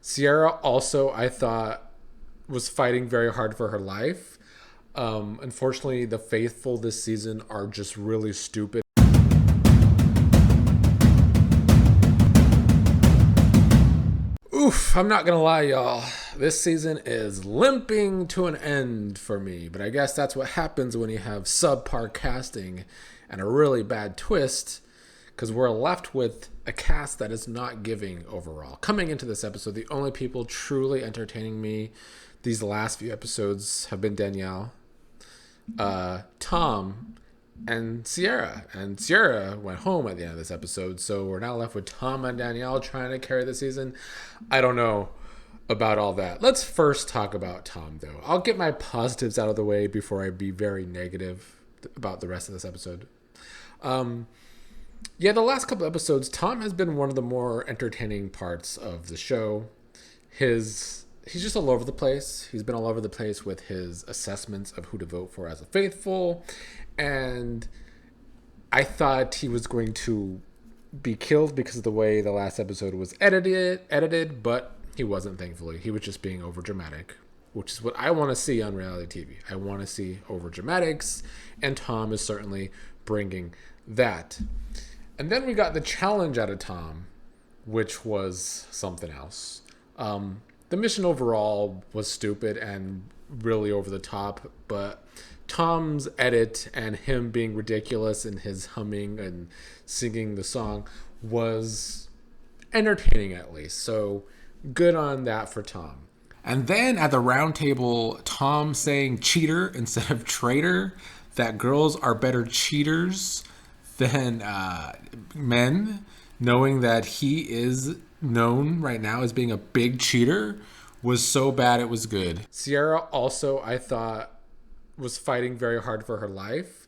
Ciara also, I thought, was fighting very hard for her life. Unfortunately, the faithful this season are just really stupid. Oof, I'm not gonna lie, y'all. This season is limping to an end for me, but I guess that's what happens when you have subpar casting and a really bad twist, because we're left with a cast that is not giving overall. Coming into this episode, the only people truly entertaining me these last few episodes have been Danielle, Tom, and Ciara. And Ciara went home at the end of this episode, so we're now left with Tom and Danielle trying to carry the season. I don't know about all that. Let's first talk about Tom, though. I'll get my positives out of the way before I be very negative about the rest of this episode. The last couple episodes, Tom has been one of the more entertaining parts of the show. He's just all over the place. He's been all over the place with his assessments of who to vote for as a faithful. And I thought he was going to be killed because of the way the last episode was edited, but he wasn't, thankfully. He was just being overdramatic, which is what I want to see on reality TV. I want to see overdramatics, and Tom is certainly bringing that. And then we got the challenge out of Tom, which was something else. The mission overall was stupid and really over the top, but Tom's edit and him being ridiculous in his humming and singing the song was entertaining, at least. So good on that for Tom. And then at the round table, Tom saying cheater instead of traitor, that girls are better cheaters than men, knowing that he is known right now as being a big cheater, was so bad it was good. Ciara also, I thought, was fighting very hard for her life.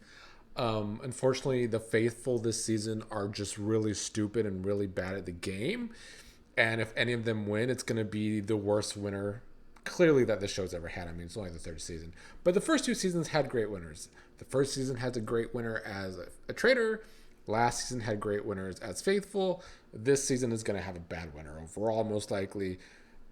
Unfortunately, the faithful this season are just really stupid and really bad at the game. And if any of them win, it's going to be the worst winner, clearly, that the show's ever had. I mean, it's only the third season. But the first two seasons had great winners. The first season had a great winner as a traitor. Last season had great winners as faithful. This season is going to have a bad winner overall, most likely,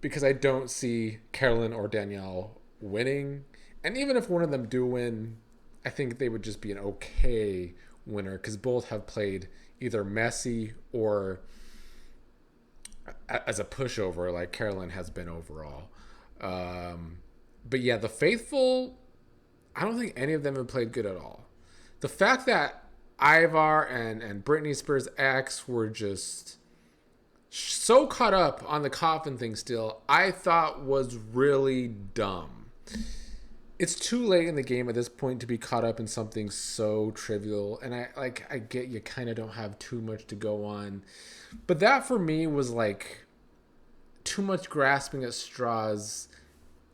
because I don't see Carolyn or Danielle winning. And even if one of them do win, I think they would just be an okay winner, because both have played either messy or as a pushover, like Carolyn has been overall. But yeah, the faithful, I don't think any of them have played good at all. The fact that Ivar and Britney Spears' ex were just so caught up on the coffin thing still, I thought was really dumb. It's too late in the game at this point to be caught up in something so trivial. And I get you kind of don't have too much to go on. But that for me was like too much grasping at straws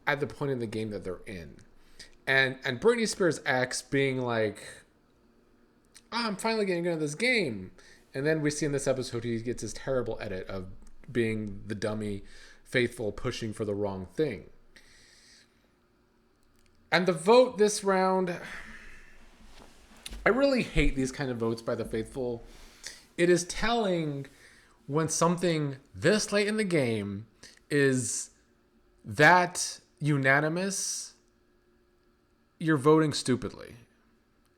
at the point in the game that they're in. And Britney Spears' ex being like, I'm finally getting into this game. And then we see in this episode he gets his terrible edit of being the dummy faithful pushing for the wrong thing. And the vote this round, I really hate these kind of votes by the faithful. It is telling when something this late in the game is that unanimous, you're voting stupidly.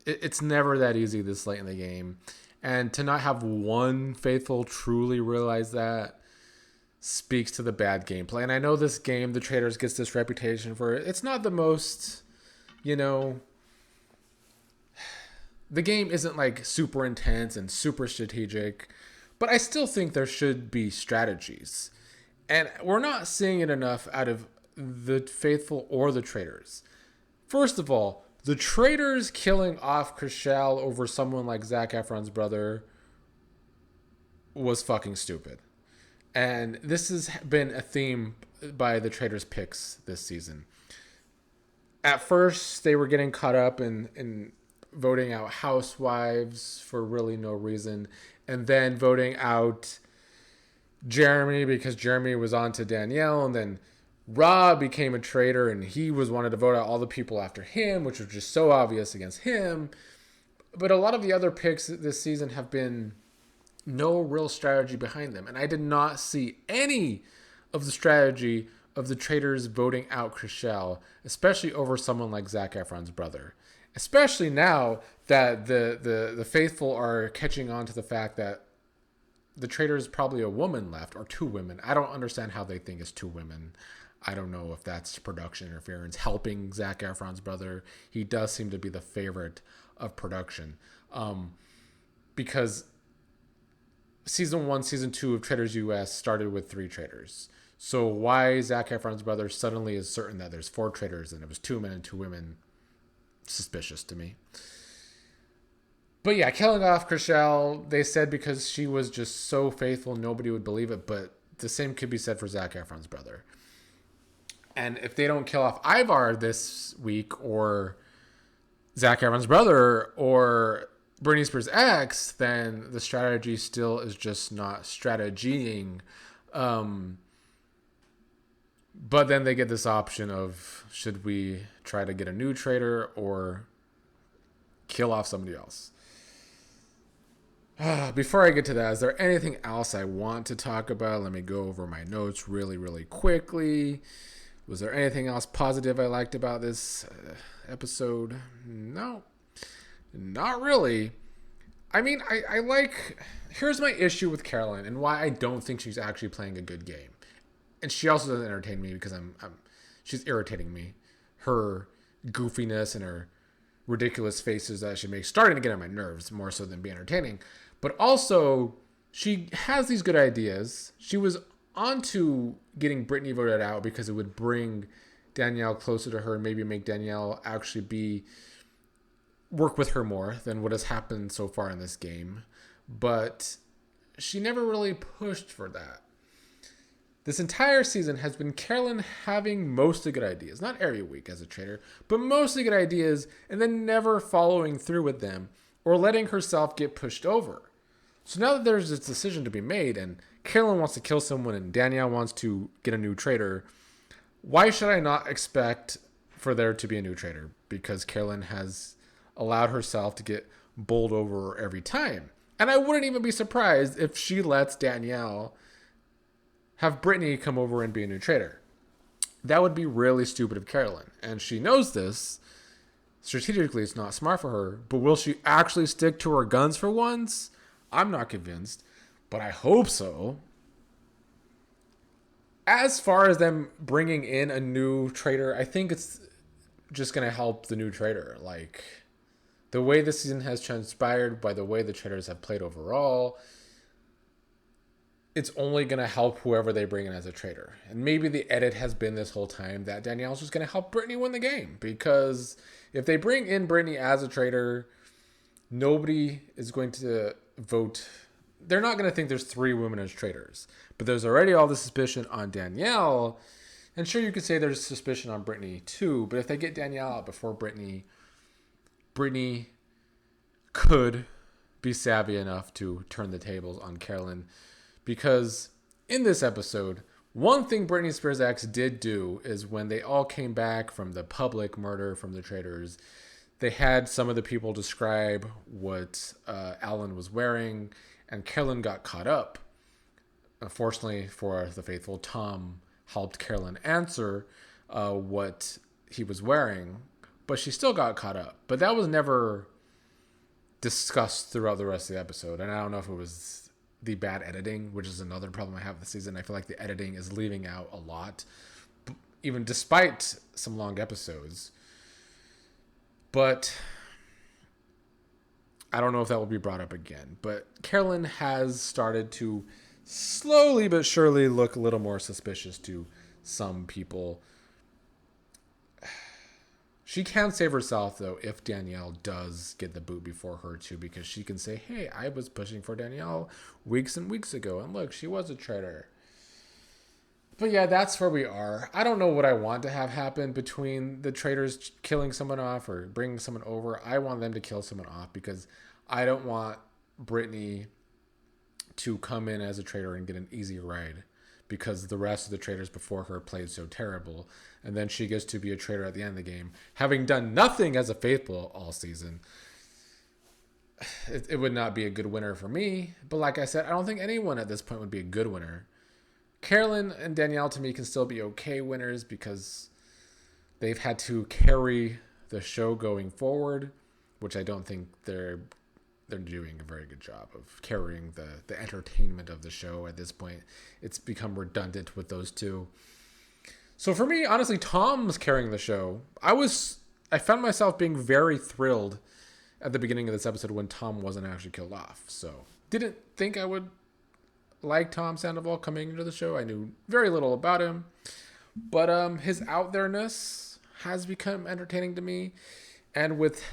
It's never that easy this late in the game. And to not have one faithful truly realize that speaks to the bad gameplay. And I know this game, the Traitors, gets this reputation for it's not the most, the game isn't like super intense and super strategic, but I still think there should be strategies. And we're not seeing it enough out of the faithful or the Traitors. First of all, the Traitors killing off Chrishell over someone like Zac Efron's brother was fucking stupid. And this has been a theme by the Traitors picks this season. At first, they were getting caught up in voting out housewives for really no reason. And then voting out Jeremy because Jeremy was on to Danielle. And then Rob became a traitor and he wanted to vote out all the people after him, which was just so obvious against him. But a lot of the other picks this season have been no real strategy behind them. And I did not see any of the strategy of the Traitors voting out Chriselle, especially over someone like Zac Efron's brother. Especially now that the faithful are catching on to the fact that the Traitors probably a woman left, or two women. I don't understand how they think it's two women. I don't know if that's production interference helping Zac Efron's brother. He does seem to be the favorite of production. Because season 1, season 2 of Traitors US started with 3 traitors. So why Zac Efron's brother suddenly is certain that there's 4 traitors and it was 2 men and 2 women, suspicious to me. But yeah, killing off Chriselle, they said because she was just so faithful, nobody would believe it. But the same could be said for Zac Efron's brother. And if they don't kill off Ivar this week, or Zac Efron's brother, or Britney Spears' ex, then the strategy still is just not strategying. But then they get this option of, should we try to get a new traitor or kill off somebody else? Before I get to that, is there anything else I want to talk about? Let me go over my notes really, really quickly. Was there anything else positive I liked about this episode? No, not really. I mean, I like... Here's my issue with Carolyn and why I don't think she's actually playing a good game. And she also doesn't entertain me because she's irritating me. Her goofiness and her ridiculous faces that she makes starting to get on my nerves more so than be entertaining. But also, she has these good ideas. She was onto getting Britney voted out because it would bring Danielle closer to her and maybe make Danielle actually work with her more than what has happened so far in this game. But she never really pushed for that. This entire season has been Carolyn having mostly good ideas. Not every week as a traitor, but mostly good ideas and then never following through with them or letting herself get pushed over. So now that there's this decision to be made and Carolyn wants to kill someone and Danielle wants to get a new traitor, why should I not expect for there to be a new traitor? Because Carolyn has allowed herself to get bowled over every time. And I wouldn't even be surprised if she lets Danielle have Britney come over and be a new traitor. That would be really stupid of Carolyn. And she knows this. Strategically, it's not smart for her. But will she actually stick to her guns for once? I'm not convinced. But I hope so. As far as them bringing in a new traitor, I think it's just going to help the new traitor. Like, the way the season has transpired, by the way the traitors have played overall, it's only going to help whoever they bring in as a traitor. And maybe the edit has been this whole time that Danielle's just going to help Britney win the game. Because if they bring in Britney as a traitor, nobody is going to vote. They're not going to think there's 3 women as traitors. But there's already all the suspicion on Danielle. And sure, you could say there's suspicion on Britney too. But if they get Danielle out before Britney could be savvy enough to turn the tables on Carolyn. Because in this episode, one thing Britney Spears' ex did do is when they all came back from the public murder from the traitors, they had some of the people describe what Alan was wearing, and Carolyn got caught up. Unfortunately for the faithful, Tom helped Carolyn answer what he was wearing, but she still got caught up. But that was never discussed throughout the rest of the episode, and I don't know if it was the bad editing, which is another problem I have this season. I feel like the editing is leaving out a lot, even despite some long episodes. But I don't know if that will be brought up again. But Carolyn has started to slowly but surely look a little more suspicious to some people. She can save herself, though, if Danielle does get the boot before her, too, because she can say, hey, I was pushing for Danielle weeks and weeks ago, and look, she was a traitor. But yeah, that's where we are. I don't know what I want to have happen between the traitors killing someone off or bringing someone over. I want them to kill someone off because I don't want Britney to come in as a traitor and get an easy ride because the rest of the traitors before her played so terrible. And then she gets to be a traitor at the end of the game, having done nothing as a faithful all season. It would not be a good winner for me. But like I said, I don't think anyone at this point would be a good winner. Carolyn and Danielle to me can still be okay winners because they've had to carry the show going forward, which I don't think they're doing a very good job of carrying the entertainment of the show at this point. It's become redundant with those two. So for me, honestly, Tom's carrying the show. I found myself being very thrilled at the beginning of this episode when Tom wasn't actually killed off. So didn't think I would like Tom Sandoval coming into the show. I knew very little about him. But his out there-ness has become entertaining to me. And with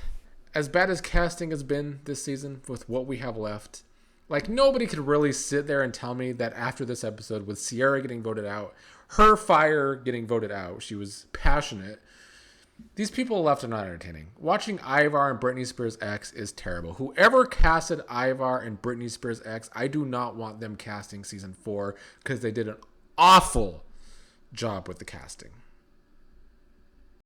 as bad as casting has been this season, with what we have left, like nobody could really sit there and tell me that after this episode, with Ciara getting voted out, her fire getting voted out, she was passionate. These people left are not entertaining. Watching Ivar and Britney Spears' ex is terrible. Whoever casted Ivar and Britney Spears' ex, I do not want them casting season 4 because they did an awful job with the casting.